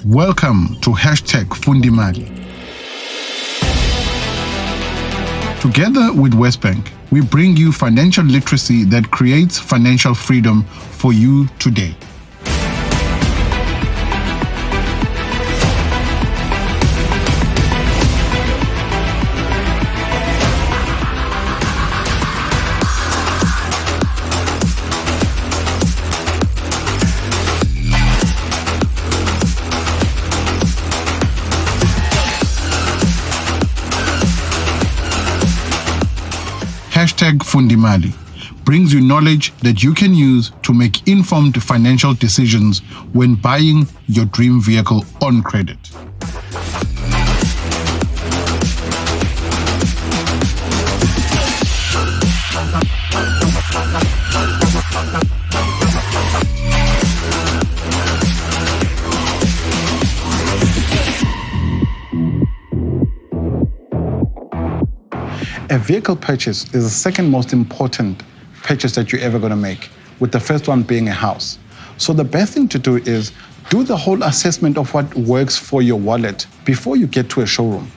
Welcome to #Fundimali. Together with WesBank, we bring you financial literacy that creates financial freedom for you today. #Fundimali brings you knowledge that you can use to make informed financial decisions when buying your dream vehicle on credit. A vehicle purchase is the second most important purchase that you're ever going to make, with the first one being a house. So the best thing to do is do the whole assessment of what works for your wallet before you get to a showroom.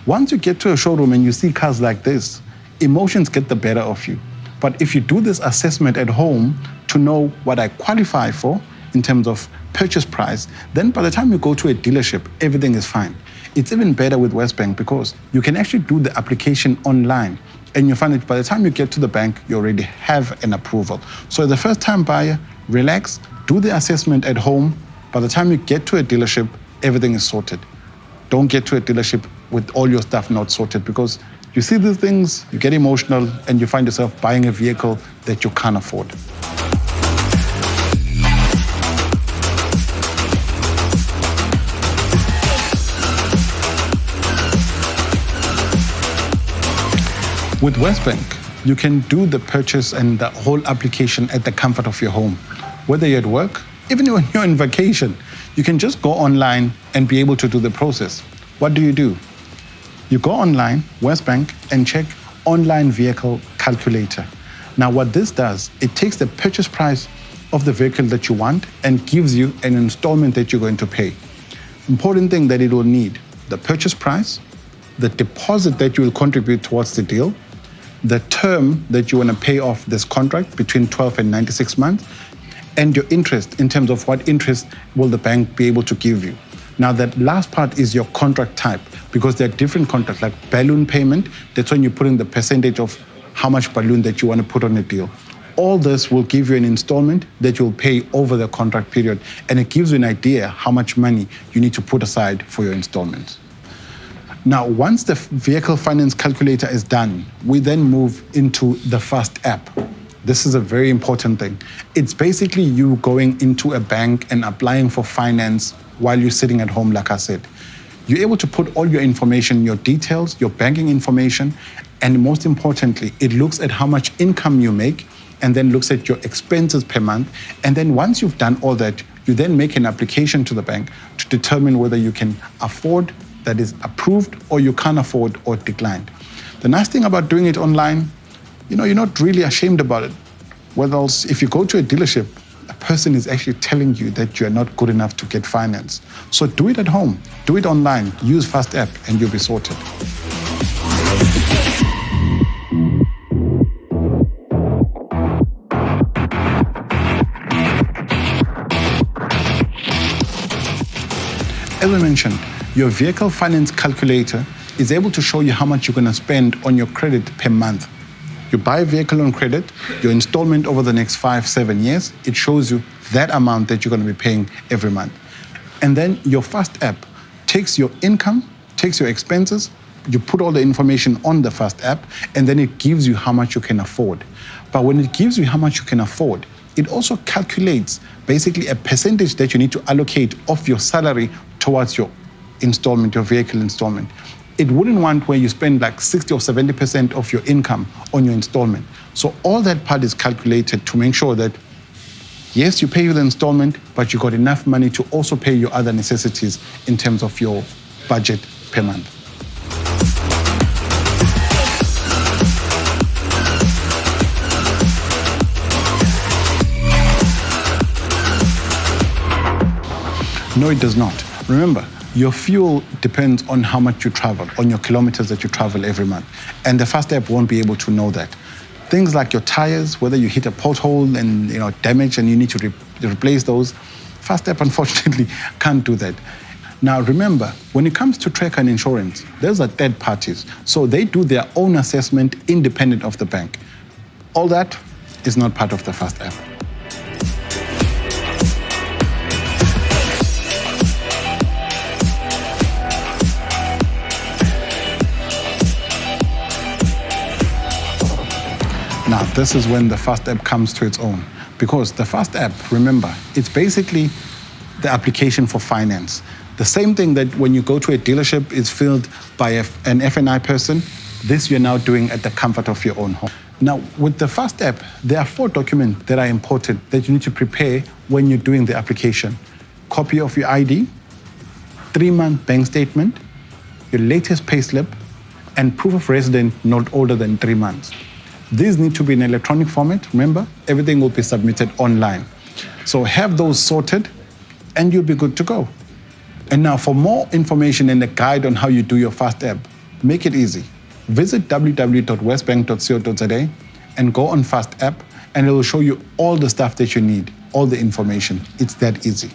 Once you get to a showroom and you see cars like this, emotions get the better of you. But if you do this assessment at home to know what I qualify for in terms of purchase price, then by the time you go to a dealership, everything is fine. It's even better with WesBank because you can actually do the application online, and you find that by the time you get to the bank, you already have an approval. So as a first-time buyer, relax, do the assessment at home. By the time you get to a dealership, everything is sorted. Don't get to a dealership with all your stuff not sorted, because you see these things, you get emotional, and you find yourself buying a vehicle that you can't afford. With WesBank, you can do the purchase and the whole application at the comfort of your home. Whether you're at work, even when you're on vacation, you can just go online and be able to do the process. What do? You go online, WesBank, and check online vehicle calculator. Now what this does, it takes the purchase price of the vehicle that you want and gives you an installment that you're going to pay. Important thing that it will need: the purchase price, the deposit that you will contribute towards the deal, the term that you want to pay off this contract between 12 and 96 months, and your interest in terms of what interest will the bank be able to give you. Now that last part is your contract type, because there are different contracts, like balloon payment. That's when you put in the percentage of how much balloon that you want to put on a deal. All this will give you an installment that you'll pay over the contract period, and it gives you an idea how much money you need to put aside for your installments. Now, once the vehicle finance calculator is done, we then move into the Fast app. This is a very important thing. It's basically you going into a bank and applying for finance while you're sitting at home, like I said. You're able to put all your information, your details, your banking information, and most importantly, it looks at how much income you make and then looks at your expenses per month. And then once you've done all that, you then make an application to the bank to determine whether you can afford, that is approved, or you can't afford or declined. The nice thing about doing it online, you're not really ashamed about it. Whether else, if you go to a dealership, a person is actually telling you that you're not good enough to get finance. So do it at home, do it online, use Fast app, and you'll be sorted. As I mentioned, your vehicle finance calculator is able to show you how much you're going to spend on your credit per month. You buy a vehicle on credit, your installment over the next 5-7 years, it shows you that amount that you're going to be paying every month. And then your Fast app takes your income, takes your expenses, you put all the information on the Fast app, and then it gives you how much you can afford. But when it gives you how much you can afford, it also calculates basically a percentage that you need to allocate of your salary towards your installment, your vehicle installment. It wouldn't want where you spend like 60 or 70% of your income on your installment. So all that part is calculated to make sure that, yes, you pay the installment, but you got enough money to also pay your other necessities in terms of your budget per month. No, it does not. Remember, your fuel depends on how much you travel, on your kilometers that you travel every month. And the Fast app won't be able to know that. Things like your tires, whether you hit a pothole and damage and you need to replace those, Fast app unfortunately can't do that. Now remember, when it comes to tracker and insurance, those are third parties. So they do their own assessment independent of the bank. All that is not part of the Fast app. Now, this is when the Fast app comes to its own. Because the Fast app, remember, it's basically the application for finance. The same thing that when you go to a dealership is filled by an F&I person, this you're now doing at the comfort of your own home. Now, with the Fast app, there are 4 documents that are important that you need to prepare when you're doing the application. Copy of your ID, 3-month bank statement, your latest payslip, and proof of residence not older than 3 months. These need to be in electronic format. Remember, everything will be submitted online. So have those sorted and you'll be good to go. And now for more information and a guide on how you do your Fast app, make it easy. Visit www.wesbank.co.za and go on Fast app and it will show you all the stuff that you need, all the information. It's that easy.